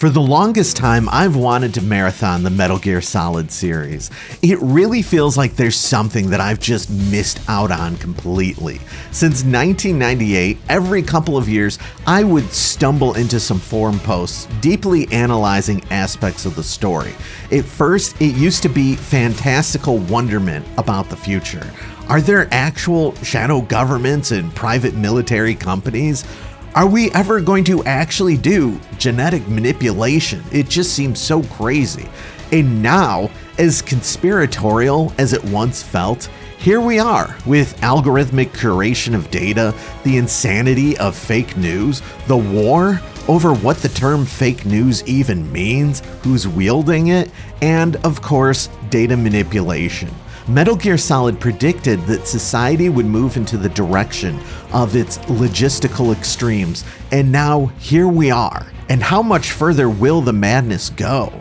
For the longest time, I've wanted to marathon the Metal Gear Solid series. It really feels like there's something that I've just missed out on completely. Since 1998, every couple of years, I would stumble into some forum posts deeply analyzing aspects of the story. At first, it used to be fantastical wonderment about the future. Are there actual shadow governments and private military companies? Are we ever going to actually do genetic manipulation? It just seems so crazy. And now, as conspiratorial as it once felt, here we are with algorithmic curation of data, the insanity of fake news, the war over what the term fake news even means, who's wielding it, and of course, data manipulation. Metal Gear Solid predicted that society would move into the direction of its logistical extremes, and now here we are. And how much further will the madness go?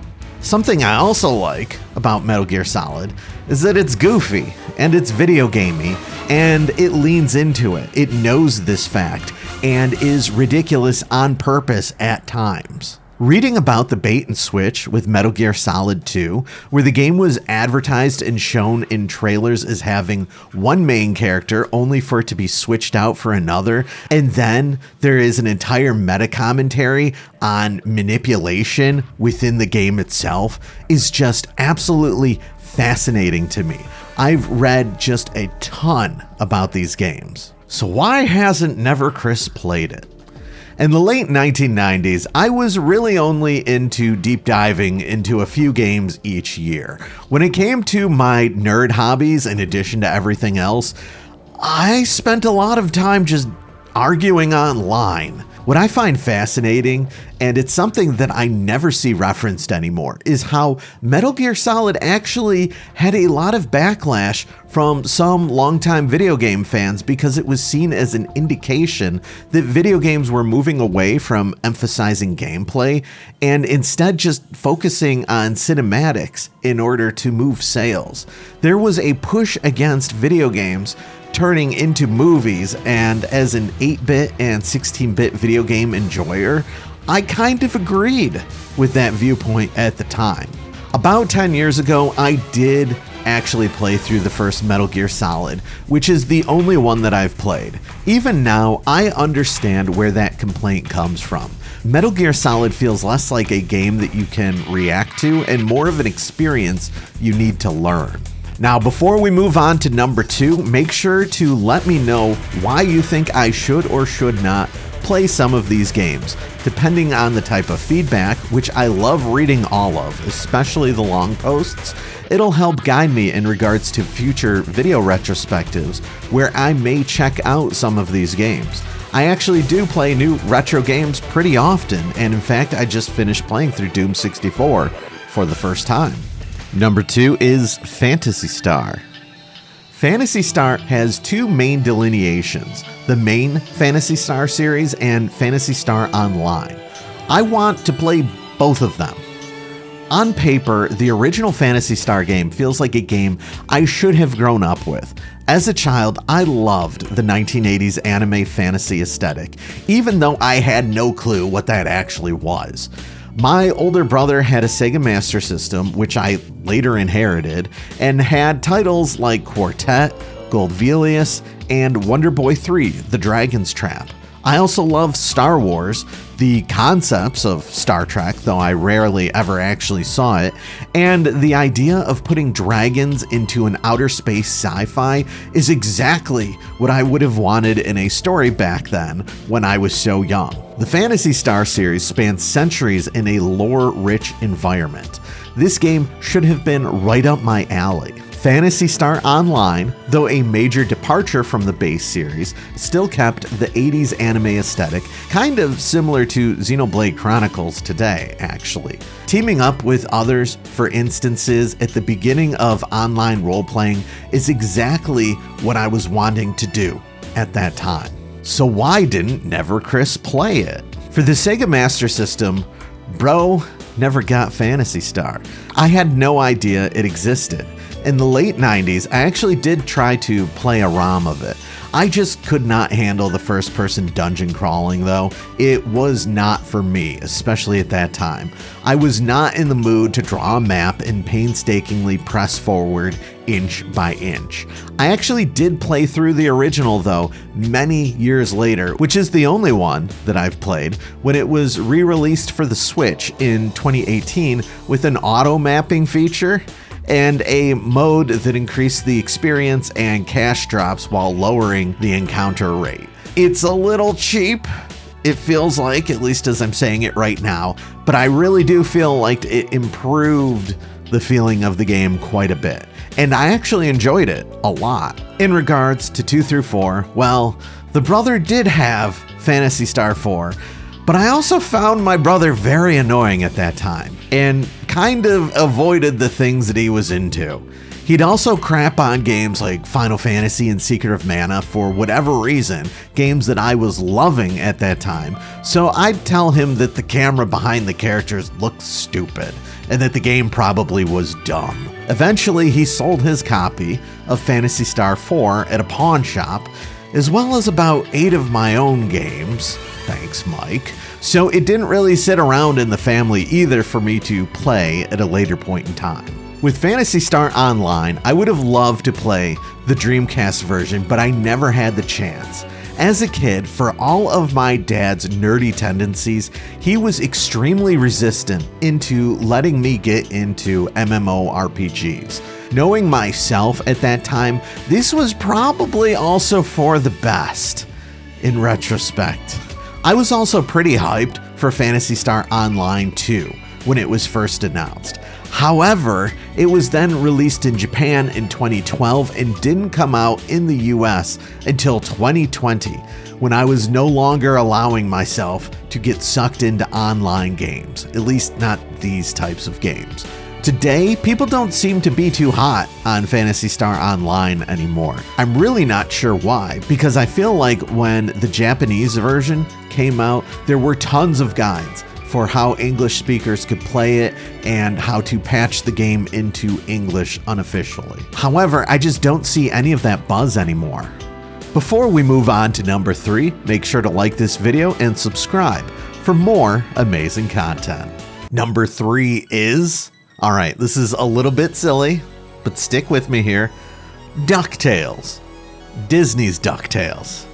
Something I also like about Metal Gear Solid is that it's goofy, and it's video gamey, and it leans into it. It knows this fact, and is ridiculous on purpose at times. Reading about the bait and switch with Metal Gear Solid 2, where the game was advertised and shown in trailers as having one main character only for it to be switched out for another, and then there is an entire meta commentary on manipulation within the game itself, is just absolutely fascinating to me. I've read just a ton about these games. So why hasn't Never Chris played it? In the late 1990s, I was really only into deep diving into a few games each year. When it came to my nerd hobbies, in addition to everything else, I spent a lot of time just arguing online. What I find fascinating, and it's something that I never see referenced anymore, is how Metal Gear Solid actually had a lot of backlash from some longtime video game fans because it was seen as an indication that video games were moving away from emphasizing gameplay and instead just focusing on cinematics in order to move sales. There was a push against video games turning into movies, and as an 8-bit and 16-bit video game enjoyer, I kind of agreed with that viewpoint at the time. About 10 years ago, I did actually play through the first Metal Gear Solid, which is the only one that I've played. Even now, I understand where that complaint comes from. Metal Gear Solid feels less like a game that you can react to and more of an experience you need to learn. Now, before we move on to number 2, make sure to let me know why you think I should or should not play some of these games, depending on the type of feedback, which I love reading all of, especially the long posts. It'll help guide me in regards to future video retrospectives where I may check out some of these games. I actually do play new retro games pretty often, and in fact, I just finished playing through Doom 64 for the first time. Number 2 is Phantasy Star. Phantasy Star has two main delineations, the main Phantasy Star series and Phantasy Star Online. I want to play both of them. On paper, the original Phantasy Star game feels like a game I should have grown up with. As a child, I loved the 1980s anime fantasy aesthetic, even though I had no clue what that actually was. My older brother had a Sega Master System, which I later inherited, and had titles like Quartet, Goldvelius, and Wonder Boy 3: The Dragon's Trap. I also love Star Wars, the concepts of Star Trek, though I rarely ever actually saw it, and the idea of putting dragons into an outer space sci-fi is exactly what I would have wanted in a story back then when I was so young. The Phantasy Star series spans centuries in a lore-rich environment. This game should have been right up my alley. Phantasy Star Online, though a major departure from the base series, still kept the 80s anime aesthetic, kind of similar to Xenoblade Chronicles today, actually. Teaming up with others for instances at the beginning of online role-playing is exactly what I was wanting to do at that time. So why didn't Never Chris play it? For the Sega Master System, bro never got Phantasy Star. I had no idea it existed. In the late 90s, I actually did try to play a ROM of it. I just could not handle the first-person dungeon crawling, though. It was not for me, especially at that time. I was not in the mood to draw a map and painstakingly press forward inch by inch. I actually did play through the original, though, many years later, which is the only one that I've played, when it was re-released for the Switch in 2018 with an auto-mapping feature and a mode that increased the experience and cash drops while lowering the encounter rate. It's a little cheap, it feels like, at least as I'm saying it right now, but I really do feel like it improved the feeling of the game quite a bit. And I actually enjoyed it a lot. In regards to 2 through 4, well, the brother did have Phantasy Star 4, but I also found my brother very annoying at that time, and kind of avoided the things that he was into. He'd also crap on games like Final Fantasy and Secret of Mana for whatever reason, games that I was loving at that time, so I'd tell him that the camera behind the characters looked stupid, and that the game probably was dumb. Eventually, he sold his copy of Phantasy Star 4 at a pawn shop, as well as about 8 of my own games. Thanks, Mike. So it didn't really sit around in the family either for me to play at a later point in time. With Phantasy Star Online, I would have loved to play the Dreamcast version, but I never had the chance. As a kid, for all of my dad's nerdy tendencies, he was extremely resistant into letting me get into MMORPGs. Knowing myself at that time, this was probably also for the best, in retrospect. I was also pretty hyped for Phantasy Star Online 2 when it was first announced. However, it was then released in Japan in 2012 and didn't come out in the US until 2020, when I was no longer allowing myself to get sucked into online games, at least not these types of games. Today, people don't seem to be too hot on Phantasy Star Online anymore. I'm really not sure why, because I feel like when the Japanese version came out, there were tons of guides for how English speakers could play it and how to patch the game into English unofficially. However, I just don't see any of that buzz anymore. Before we move on to number 3, make sure to like this video and subscribe for more amazing content. Number 3 is... Alright, this is a little bit silly, but stick with me here. DuckTales. Disney's DuckTales.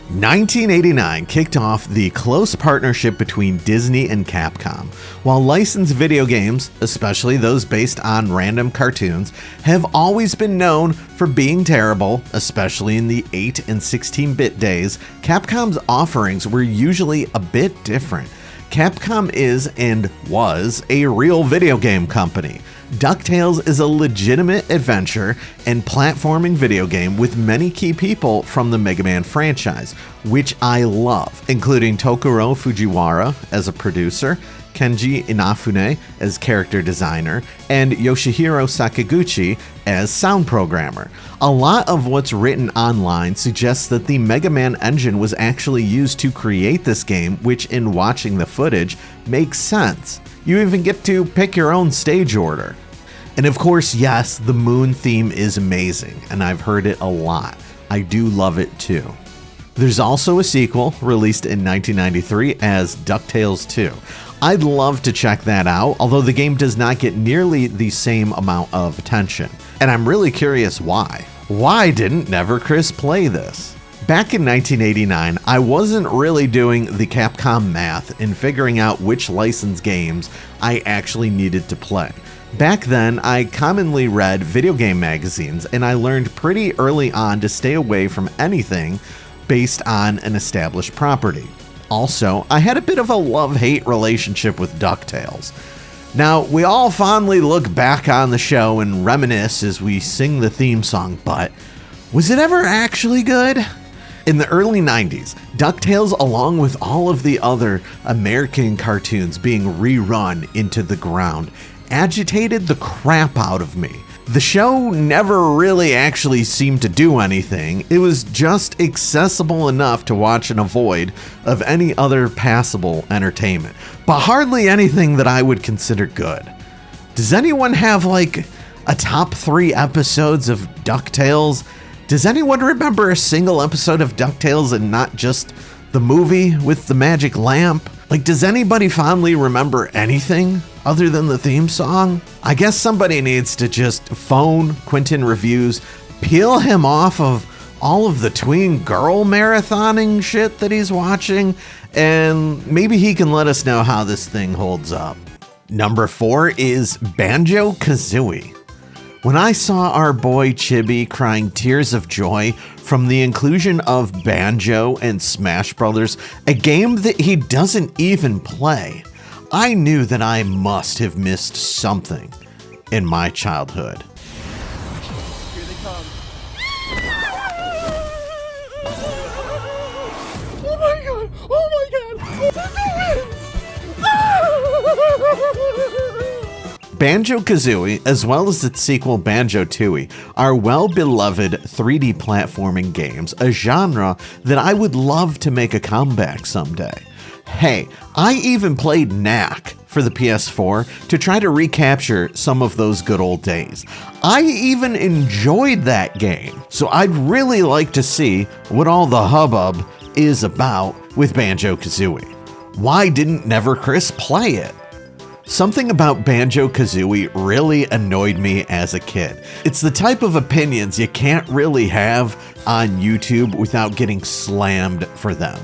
1989 kicked off the close partnership between Disney and Capcom. While licensed video games, especially those based on random cartoons, have always been known for being terrible, especially in the 8 and 16-bit days, Capcom's offerings were usually a bit different. Capcom is and was a real video game company. DuckTales is a legitimate adventure and platforming video game with many key people from the Mega Man franchise, which I love, including Tokuro Fujiwara as a producer, Kenji Inafune as character designer, and Yoshihiro Sakaguchi as sound programmer. A lot of what's written online suggests that the Mega Man engine was actually used to create this game, which in watching the footage makes sense. You even get to pick your own stage order. And of course, yes, the moon theme is amazing, and I've heard it a lot. I do love it too. There's also a sequel released in 1993 as DuckTales 2. I'd love to check that out, although the game does not get nearly the same amount of attention. And I'm really curious why. Why didn't Never Chris play this? Back in 1989, I wasn't really doing the Capcom math in figuring out which licensed games I actually needed to play. Back then, I commonly read video game magazines, and I learned pretty early on to stay away from anything based on an established property. Also, I had a bit of a love-hate relationship with DuckTales. Now, we all fondly look back on the show and reminisce as we sing the theme song, but was it ever actually good? In the early 90s, DuckTales, along with all of the other American cartoons being rerun into the ground, agitated the crap out of me. The show never really actually seemed to do anything. It was just accessible enough to watch and avoid of any other passable entertainment, but hardly anything that I would consider good. Does anyone have like a top 3 episodes of DuckTales? Does anyone remember a single episode of DuckTales and not just the movie with the magic lamp? Like, does anybody fondly remember anything other than the theme song? I guess somebody needs to just phone Quentin Reviews, peel him off of all of the tween girl marathoning shit that he's watching, and maybe he can let us know how this thing holds up. Number 4 is Banjo-Kazooie. When I saw our boy Chibi crying tears of joy from the inclusion of Banjo and Smash Brothers, a game that he doesn't even play, I knew that I must have missed something in my childhood. Here they come. Oh my god! Oh my god! Banjo-Kazooie, as well as its sequel Banjo-Tooie, are well-beloved 3D platforming games, a genre that I would love to make a comeback someday. Hey, I even played Knack for the PS4 to try to recapture some of those good old days. I even enjoyed that game, so I'd really like to see what all the hubbub is about with Banjo-Kazooie. Why didn't Never Chris play it? Something about Banjo-Kazooie really annoyed me as a kid. It's the type of opinions you can't really have on YouTube without getting slammed for them.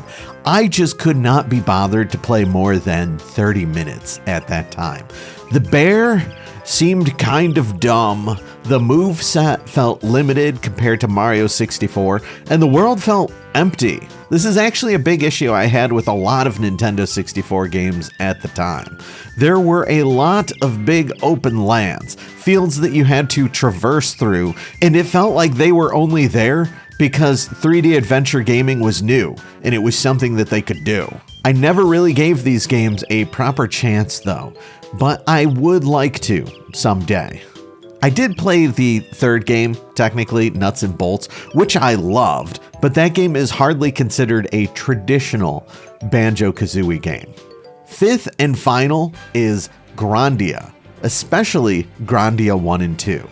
I just could not be bothered to play more than 30 minutes at that time. The bear seemed kind of dumb, the moveset felt limited compared to Mario 64, and the world felt empty. This is actually a big issue I had with a lot of Nintendo 64 games at the time. There were a lot of big open lands, fields that you had to traverse through, and it felt like they were only there because 3D adventure gaming was new, and it was something that they could do. I never really gave these games a proper chance though, but I would like to someday. I did play the third game, technically Nuts and Bolts, which I loved, but that game is hardly considered a traditional Banjo-Kazooie game. Fifth and final is Grandia, especially Grandia 1 and 2.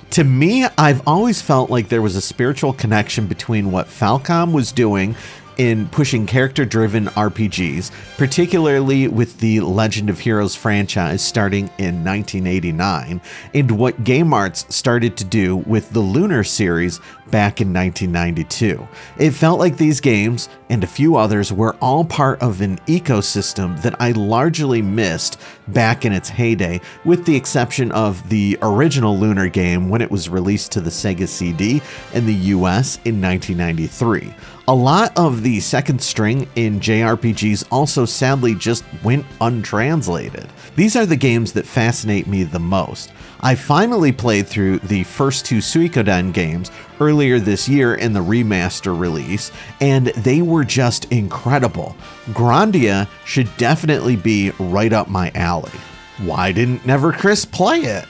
To me, I've always felt like there was a spiritual connection between what Falcom was doing in pushing character-driven RPGs, particularly with the Legend of Heroes franchise starting in 1989, and what Game Arts started to do with the Lunar series back in 1992. It felt like these games, and a few others, were all part of an ecosystem that I largely missed back in its heyday, with the exception of the original Lunar game when it was released to the Sega CD in the US in 1993. A lot of the second string in JRPGs also sadly just went untranslated. These are the games that fascinate me the most. I finally played through the first two Suikoden games earlier this year in the remaster release, and they were just incredible. Grandia should definitely be right up my alley. Why didn't Never Chris play it?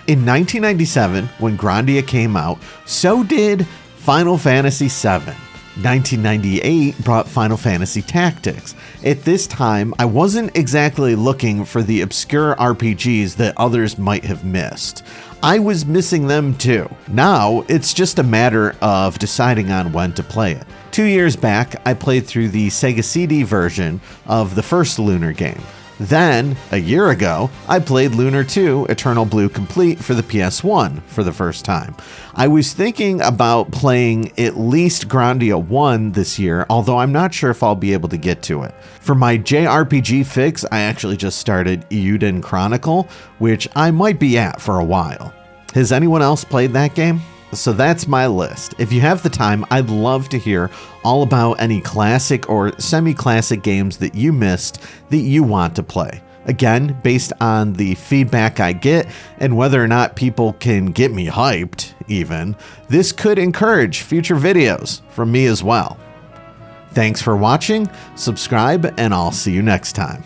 In 1997, when Grandia came out, so did Final Fantasy VII. 1998 brought Final Fantasy Tactics. At this time, I wasn't exactly looking for the obscure RPGs that others might have missed. I was missing them too. Now, it's just a matter of deciding on when to play it. 2 years back, I played through the Sega CD version of the first Lunar game. Then, a year ago, I played Lunar 2 Eternal Blue Complete for the PS1 for the first time. I was thinking about playing at least Grandia 1 this year, although I'm not sure if I'll be able to get to it. For my JRPG fix, I actually just started Eiyuden Chronicle, which I might be at for a while. Has anyone else played that game? So that's my list. If you have the time, I'd love to hear all about any classic or semi-classic games that you missed that you want to play. Again, based on the feedback I get and whether or not people can get me hyped even, this could encourage future videos from me as well. Thanks for watching, subscribe, and I'll see you next time.